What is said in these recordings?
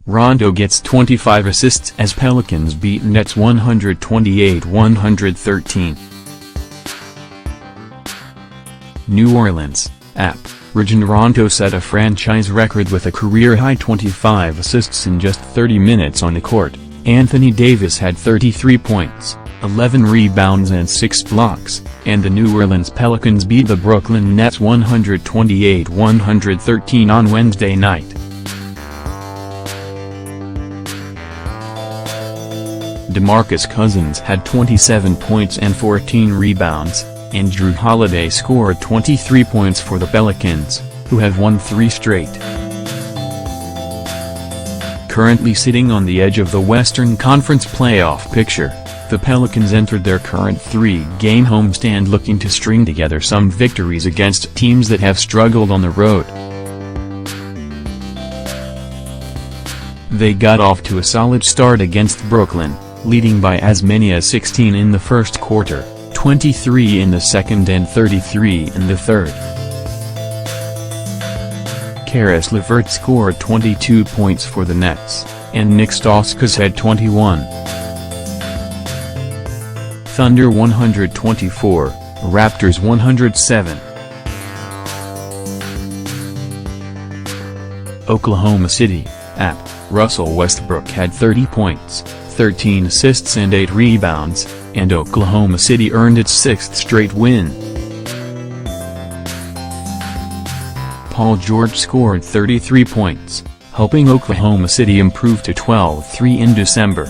Rondo gets 25 assists as Pelicans beat Nets 128-113. New Orleans, Rajon Rondo set a franchise record with a career-high 25 assists in just 30 minutes on the court. Anthony Davis had 33 points, 11 rebounds and 6 blocks, and the New Orleans Pelicans beat the Brooklyn Nets 128-113 on Wednesday night. DeMarcus Cousins had 27 points and 14 rebounds, and Jrue Holiday scored 23 points for the Pelicans, who have won 3 straight. Currently sitting on the edge of the Western Conference playoff picture, the Pelicans entered their current 3-game homestand looking to string together some victories against teams that have struggled on the road. They got off to a solid start against Brooklyn, leading by as many as 16 in the first quarter, 23 in the second and 33 in the third. Caris LeVert scored 22 points for the Nets, and Nick Stauskas had 21. Thunder 124, Raptors 107. Oklahoma City, Russell Westbrook had 30 points, 13 assists and 8 rebounds, and Oklahoma City earned its 6th straight win. Paul George scored 33 points, helping Oklahoma City improve to 12-3 in December.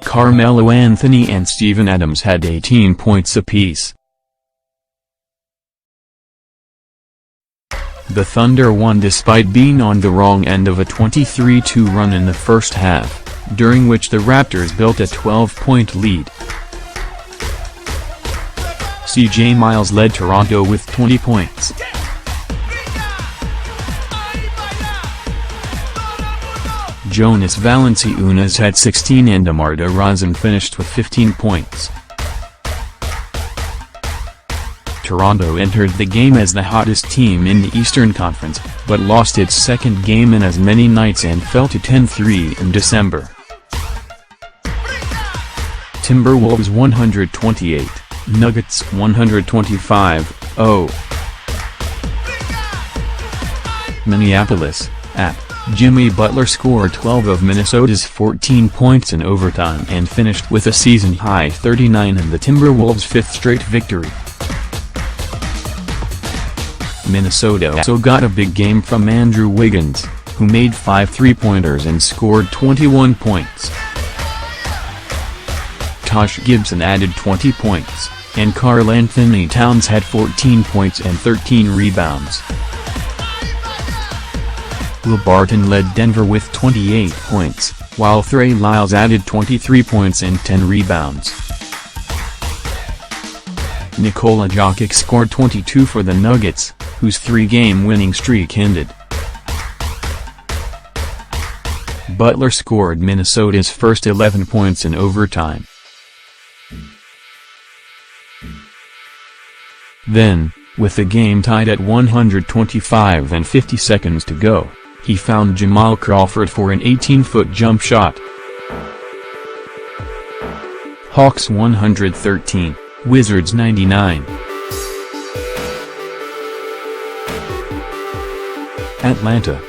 Carmelo Anthony and Steven Adams had 18 points apiece. The Thunder won despite being on the wrong end of a 23-2 run in the first half, during which the Raptors built a 12-point lead. C.J. Miles led Toronto with 20 points. Jonas Valanciunas had 16 and DeMar DeRozan finished with 15 points. Toronto entered the game as the hottest team in the Eastern Conference, but lost its second game in as many nights and fell to 10-3 in December. Timberwolves 128, Nuggets 125-0. Minneapolis, Jimmy Butler scored 12 of Minnesota's 14 points in overtime and finished with a season-high 39 in the Timberwolves' 5th straight victory. Minnesota also got a big game from Andrew Wiggins, who made 5 three-pointers and scored 21 points. Taj Gibson added 20 points, and Karl Anthony Towns had 14 points and 13 rebounds. Will Barton led Denver with 28 points, while Trey Lyles added 23 points and 10 rebounds. Nikola Jokic scored 22 for the Nuggets, whose 3-game winning streak ended. Butler scored Minnesota's first 11 points in overtime. Then, with the game tied at 125 and 50 seconds to go, he found Jamal Crawford for an 18-foot jump shot. Hawks 113, Wizards 99. Atlanta,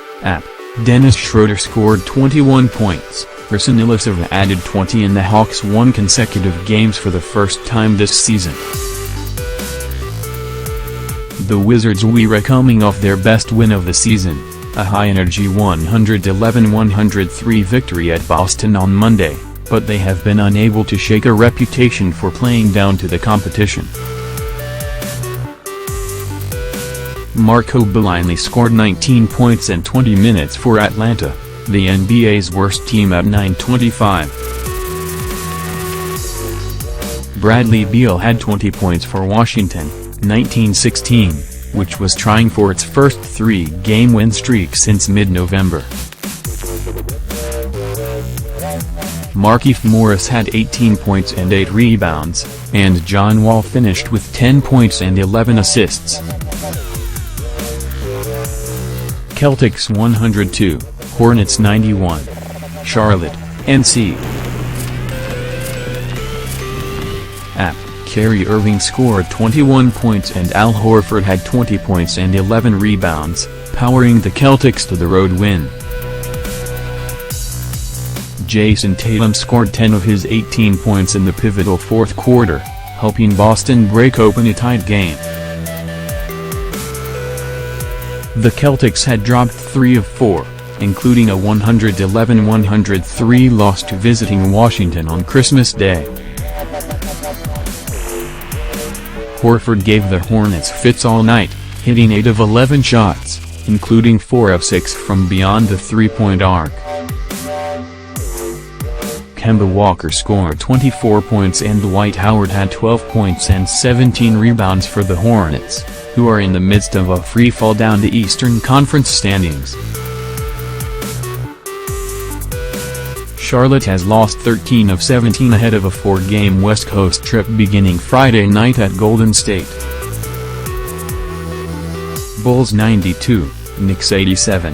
Dennis Schroeder scored 21 points, Kristen Ilyasova added 20 and the Hawks won consecutive games for the first time this season. The Wizards were coming off their best win of the season, a high-energy 111-103 victory at Boston on Monday, but they have been unable to shake a reputation for playing down to the competition. Marco Belinelli scored 19 points in 20 minutes for Atlanta, the NBA's worst team at .925. Bradley Beal had 20 points for Washington, 19-16, which was trying for its first 3-game win streak since mid-November. Markieff Morris had 18 points and 8 rebounds, and John Wall finished with 10 points and 11 assists. Celtics 102, Hornets 91. Charlotte, NC. Kyrie Irving scored 21 points and Al Horford had 20 points and 11 rebounds, powering the Celtics to the road win. Jason Tatum scored 10 of his 18 points in the pivotal fourth quarter, helping Boston break open a tight game. The Celtics had dropped 3 of 4, including a 111-103 loss to visiting Washington on Christmas Day. Horford gave the Hornets fits all night, hitting 8 of 11 shots, including 4 of 6 from beyond the three-point arc. Kemba Walker scored 24 points and Dwight Howard had 12 points and 17 rebounds for the Hornets, who are in the midst of a free fall down the Eastern Conference standings. Charlotte has lost 13 of 17 ahead of a 4-game West Coast trip beginning Friday night at Golden State. Bulls 92, Knicks 87.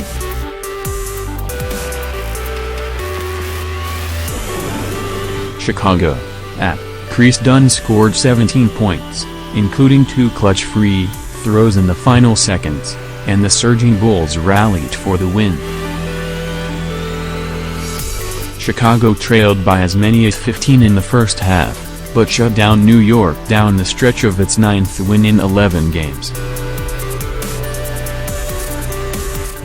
Chicago, Chris Dunn scored 17 points, including 2 clutch free throws in the final seconds, and the surging Bulls rallied for the win. Chicago trailed by as many as 15 in the first half, but shut down New York down the stretch of its 9th win in 11 games.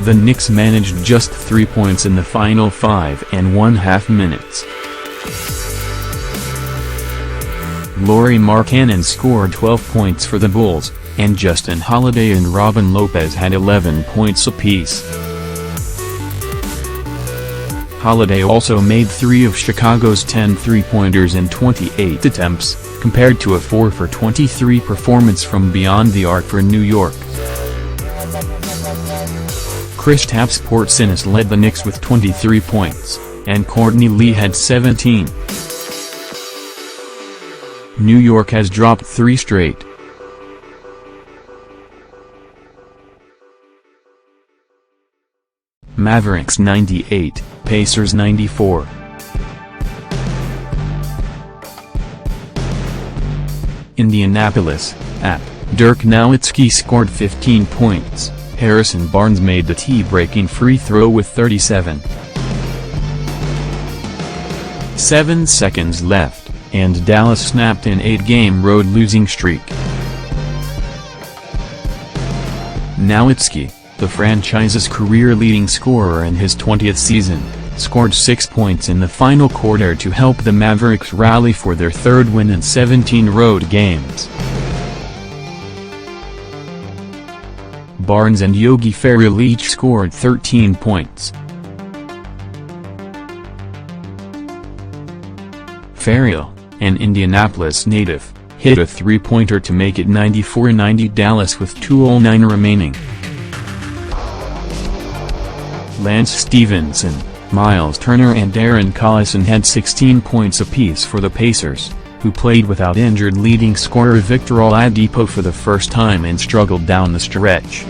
The Knicks managed just 3 points in the final 5.5 minutes. Lauri Markkanen scored 12 points for the Bulls, and Justin Holiday and Robin Lopez had 11 points apiece. Holiday also made 3 of Chicago's 10 three-pointers in 28 attempts, compared to a 4 for 23 performance from beyond the arc for New York. Kristaps Porzingis led the Knicks with 23 points, and Courtney Lee had 17. New York has dropped 3 straight. Mavericks 98, Pacers 94. Indianapolis, Dirk Nowitzki scored 15 points, Harrison Barnes made the tie-breaking free throw with 37. 7 seconds left, and Dallas snapped an 8-game road losing streak. Nowitzki, the franchise's career-leading scorer in his 20th season, scored 6 points in the final quarter to help the Mavericks rally for their 3rd win in 17 road games. Barnes and Yogi Ferrell each scored 13 points. Ferrell, an Indianapolis native, hit a three-pointer to make it 94-90 Dallas with 2:09 remaining. Lance Stevenson, Miles Turner and Darren Collison had 16 points apiece for the Pacers, who played without injured leading scorer Victor Oladipo for the first time and struggled down the stretch.